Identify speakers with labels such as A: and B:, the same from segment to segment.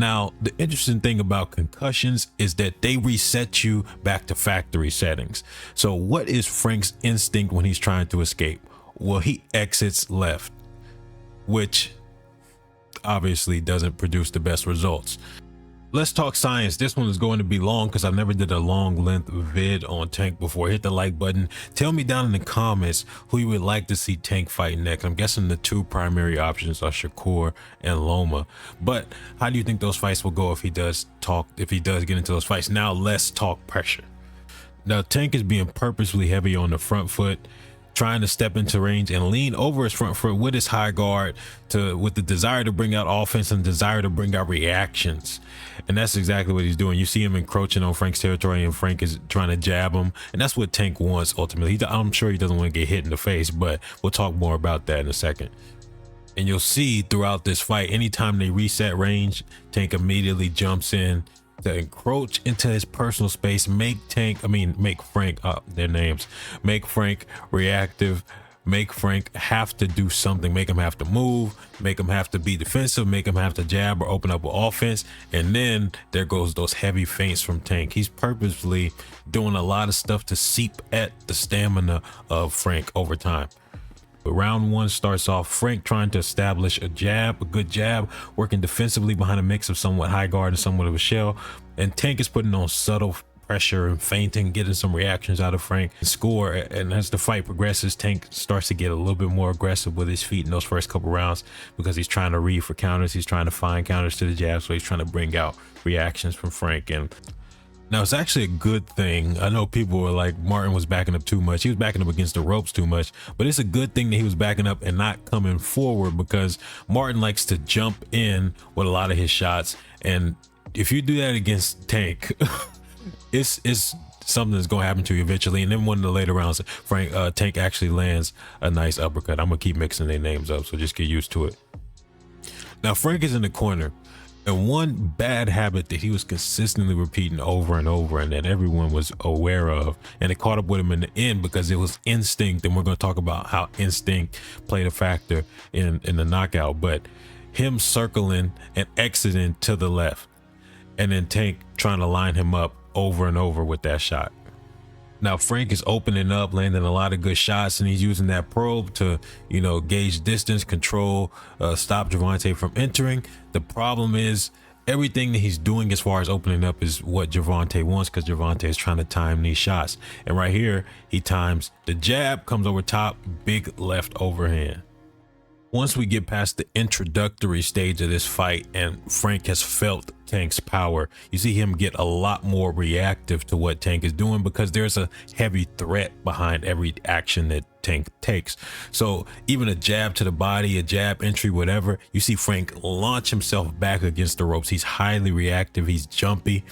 A: Now, the interesting thing about concussions is that they reset you back to factory settings. So what is Frank's instinct when he's trying to escape? Well, he exits left, which obviously doesn't produce the best results. Let's talk science. This one is going to be long because I never did a long length vid on Tank before. Hit the like button. Tell me down in the comments who you would like to see Tank fight next. I'm guessing the two primary options are Shakur and Loma. But how do you think those fights will go if he does get into those fights? Now let's talk pressure. Now Tank is being purposely heavy on the front foot, trying to step into range and lean over his front foot with his high guard with the desire to bring out offense and desire to bring out reactions. And that's exactly what he's doing. You see him encroaching on Frank's territory, and Frank is trying to jab him. And that's what Tank wants ultimately. I'm sure he doesn't want to get hit in the face, but we'll talk more about that in a second. And you'll see throughout this fight, anytime they reset range, Tank immediately jumps in to encroach into his personal space, make Frank make Frank reactive, make Frank have to do something, make him have to move, make him have to be defensive, make him have to jab or open up with offense. And then there goes those heavy feints from Tank. He's purposefully doing a lot of stuff to seep at the stamina of Frank over time. But round one starts off Frank trying to establish a good jab, working defensively behind a mix of somewhat high guard and somewhat of a shell. And Tank is putting on subtle pressure and feinting, getting some reactions out of Frank and score. And as the fight progresses, Tank starts to get a little bit more aggressive with his feet in those first couple rounds because he's trying to read for counters. He's trying to find counters to the jab. So he's trying to bring out reactions from Frank. And now it's actually a good thing. I know people were like Martin was backing up too much. He was backing up against the ropes too much, but it's a good thing that he was backing up and not coming forward, because Martin likes to jump in with a lot of his shots. And if you do that against Tank, it's something that's going to happen to you eventually. And then one of the later rounds, Tank actually lands a nice uppercut. I'm going to keep mixing their names up, so just get used to it. Now Frank is in the corner. And one bad habit that he was consistently repeating over and over, and that everyone was aware of, and it caught up with him in the end because it was instinct. And we're going to talk about how instinct played a factor in the knockout. But him circling and exiting to the left, and then Tank trying to line him up over and over with that shot. Now Frank is opening up, landing a lot of good shots, and he's using that probe to, gauge distance, control, stop Gervonta from entering. The problem is everything that he's doing as far as opening up is what Gervonta wants, because Gervonta is trying to time these shots. And right here, he times the jab, comes over top, big left overhand. Once we get past the introductory stage of this fight and Frank has felt Tank's power, you see him get a lot more reactive to what Tank is doing, because there's a heavy threat behind every action that Tank takes. So even a jab to the body, a jab entry, whatever, you see Frank launch himself back against the ropes. He's highly reactive. He's jumpy.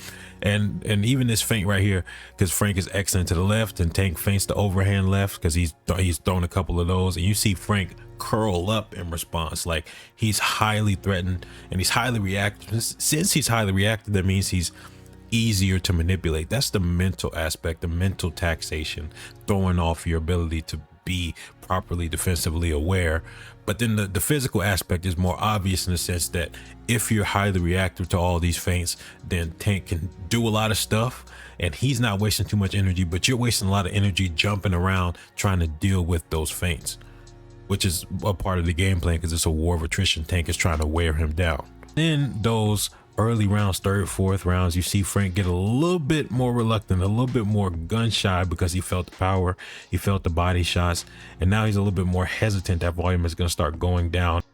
A: And even this feint right here, because Frank is exiting to the left and Tank feints the overhand left because he's thrown a couple of those, and you see Frank curl up in response. Like, he's highly threatened and he's highly reactive. Since he's highly reactive, that means he's easier to manipulate. That's the mental aspect, the mental taxation, throwing off your ability to be properly defensively aware. But then the physical aspect is more obvious in the sense that if you're highly reactive to all these feints, then Tank can do a lot of stuff and he's not wasting too much energy, but you're wasting a lot of energy jumping around trying to deal with those feints, which is a part of the game plan because it's a war of attrition. Tank is trying to wear him down. Then those early rounds, third, fourth rounds, you see Frank get a little bit more reluctant, a little bit more gun shy, because he felt the power, he felt the body shots, and now he's a little bit more hesitant. That volume is going to start going down.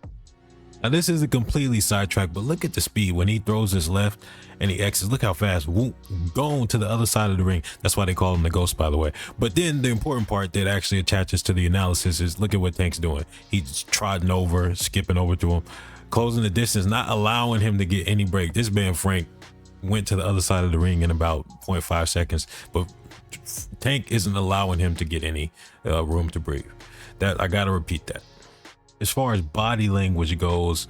A: Now this isn't completely sidetracked, but look at the speed when he throws his left and he exits. Look how fast, whoop, going to the other side of the ring. That's why they call him the Ghost, by the way. But then the important part that actually attaches to the analysis is look at what Tank's doing. He's trotting over, skipping over to him, closing the distance, not allowing him to get any break. This man Frank went to the other side of the ring in about 0.5 seconds, but Tank isn't allowing him to get any room to breathe. That I gotta repeat that. As far as body language goes,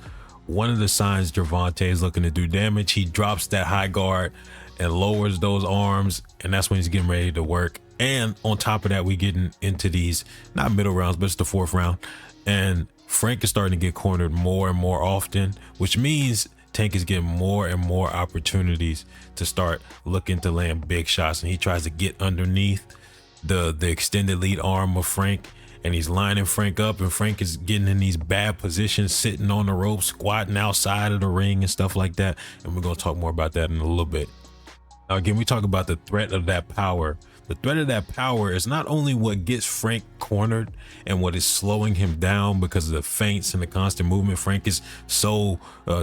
A: one of the signs Gervonta is looking to do damage, he drops that high guard and lowers those arms, and that's when he's getting ready to work. And on top of that, we getting into these not middle rounds, but it's the fourth round, and Frank is starting to get cornered more and more often, which means Tank is getting more and more opportunities to start looking to land big shots, and he tries to get underneath the extended lead arm of Frank, and he's lining Frank up, and Frank is getting in these bad positions, sitting on the rope, squatting outside of the ring and stuff like that. And we're going to talk more about that in a little bit. Now, again, we talk about the threat of that power. The threat of that power is not only what gets Frank cornered and what is slowing him down because of the feints and the constant movement. Frank is so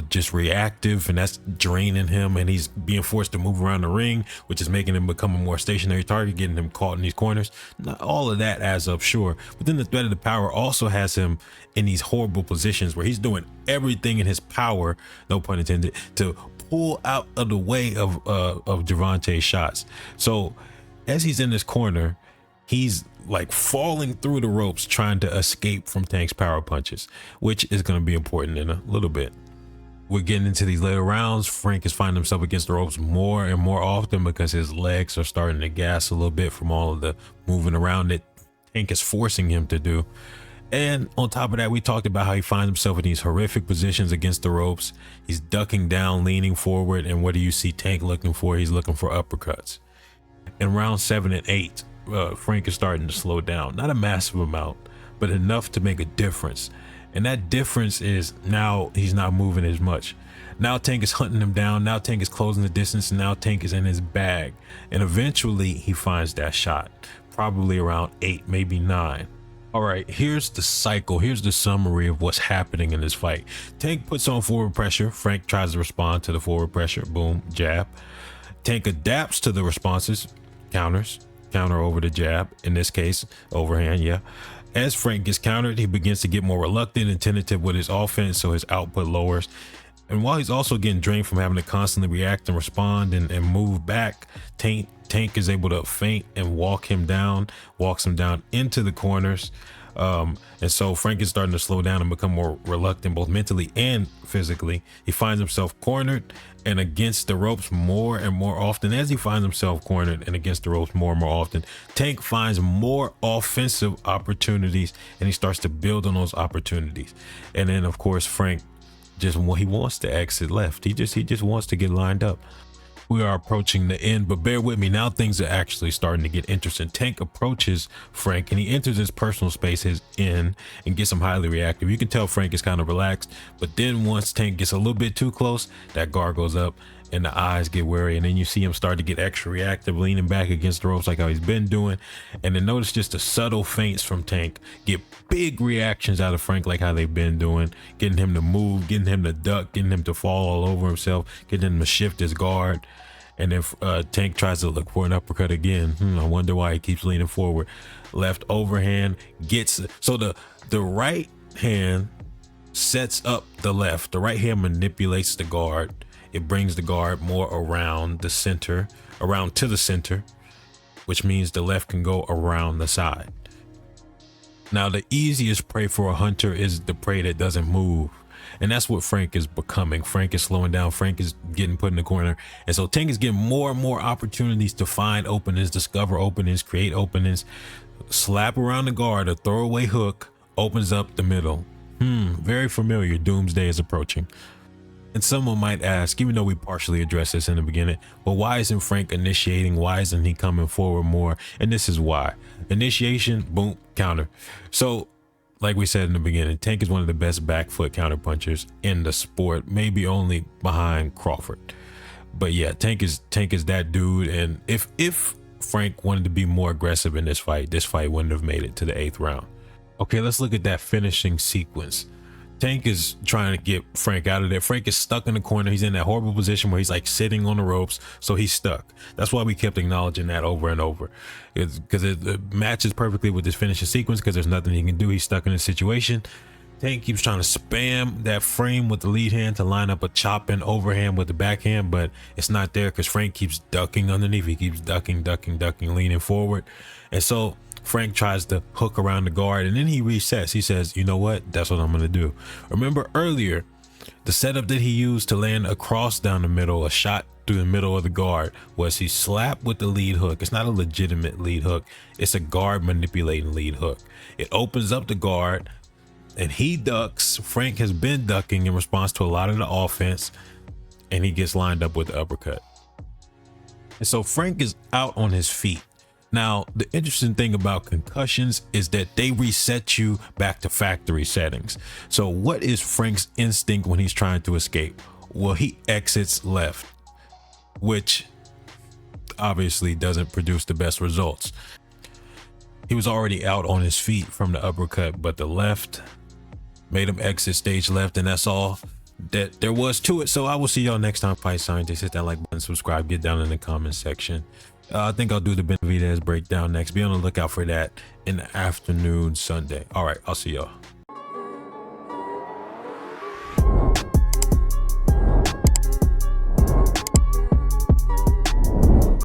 A: just reactive, and that's draining him, and he's being forced to move around the ring, which is making him become a more stationary target, getting him caught in these corners. Not all of that adds up, sure, but then the threat of the power also has him in these horrible positions where he's doing everything in his power, no pun intended, to pull out of the way of Gervonta's shots. So as he's in this corner, he's like falling through the ropes trying to escape from Tank's power punches, which is going to be important in a little bit. We're getting into these later rounds. Frank is finding himself against the ropes more and more often because his legs are starting to gas a little bit from all of the moving around that Tank is forcing him to do. And on top of that, we talked about how he finds himself in these horrific positions against the ropes. He's ducking down, leaning forward, and what do you see Tank looking for? He's looking for uppercuts. In round 7 and 8, Frank is starting to slow down. Not a massive amount, but enough to make a difference. And that difference is now he's not moving as much. Now Tank is hunting him down. Now Tank is closing the distance. And now Tank is in his bag. And eventually he finds that shot, probably around 8, maybe 9. All right, here's the cycle. Here's the summary of what's happening in this fight. Tank puts on forward pressure. Frank tries to respond to the forward pressure. Boom, jab. Tank adapts to the responses. Counter over the jab, in this case overhand. Yeah, as Frank gets countered, he begins to get more reluctant and tentative with his offense, so his output lowers. And while he's also getting drained from having to constantly react and respond and move back, Tank is able to feint and walks him down into the corners. And so Frank is starting to slow down and become more reluctant, both mentally and physically. He finds himself cornered and against the ropes more and more often. As he finds himself cornered and against the ropes more and more often, Tank finds more offensive opportunities, and he starts to build on those opportunities. And then, of course, Frank he wants to exit left. He just wants to get lined up. We are approaching the end, but bear with me. Now things are actually starting to get interesting. Tank approaches Frank, and he enters his personal space, his in, and gets him highly reactive. You can tell Frank is kind of relaxed, but then once Tank gets a little bit too close, that guard goes up and the eyes get wary, and then you see him start to get extra reactive, leaning back against the ropes like how he's been doing. And then notice just the subtle feints from Tank get big reactions out of Frank, like how they've been doing, getting him to move, getting him to duck, getting him to fall all over himself, getting him to shift his guard. And if Tank tries to look for an uppercut again, I wonder why he keeps leaning forward. Left overhand gets, so the right hand sets up the left. The right hand manipulates the guard. It brings the guard more around the center, around to the center, which means the left can go around the side. Now, the easiest prey for a hunter is the prey that doesn't move. And that's what Frank is becoming. Frank is slowing down. Frank is getting put in the corner. And so Tank is getting more and more opportunities to find openings, discover openings, create openings. Slap around the guard, a throwaway hook opens up the middle. Very familiar. Doomsday is approaching. And someone might ask, even though we partially addressed this in the beginning, well, why isn't Frank initiating? Why isn't he coming forward more? And this is why. Initiation, boom, counter. So like we said in the beginning, Tank is one of the best back foot counter punchers in the sport, maybe only behind Crawford. But yeah, Tank is that dude. And if Frank wanted to be more aggressive in this fight wouldn't have made it to the 8th round. Okay, let's look at that finishing sequence. Tank is trying to get Frank out of there. Frank is stuck in the corner. He's in that horrible position where he's like sitting on the ropes, so he's stuck. That's why we kept acknowledging that over and over. It's because it matches perfectly with this finishing sequence, because there's nothing he can do. He's stuck in this situation. Tank keeps trying to spam that frame with the lead hand to line up a chop and overhand with the backhand, but it's not there because Frank keeps ducking underneath. He keeps ducking, leaning forward. And so Frank tries to hook around the guard, and then he resets. He says, you know what? That's what I'm going to do. Remember earlier, the setup that he used to land a cross down the middle, a shot through the middle of the guard, was he slapped with the lead hook. It's not a legitimate lead hook. It's a guard manipulating lead hook. It opens up the guard, and he ducks. Frank has been ducking in response to a lot of the offense. and he gets lined up with the uppercut. And so Frank is out on his feet. Now, the interesting thing about concussions is that they reset you back to factory settings. So what is Frank's instinct when he's trying to escape? Well, he exits left, which obviously doesn't produce the best results. He was already out on his feet from the uppercut, but the left made him exit stage left, and that's all that there was to it. So I will see y'all next time, Fight Scientists. Hit that like button, subscribe, get down in the comment section. I think I'll do the Benavidez breakdown next. Be on the lookout for that in the afternoon Sunday. All right, I'll see y'all.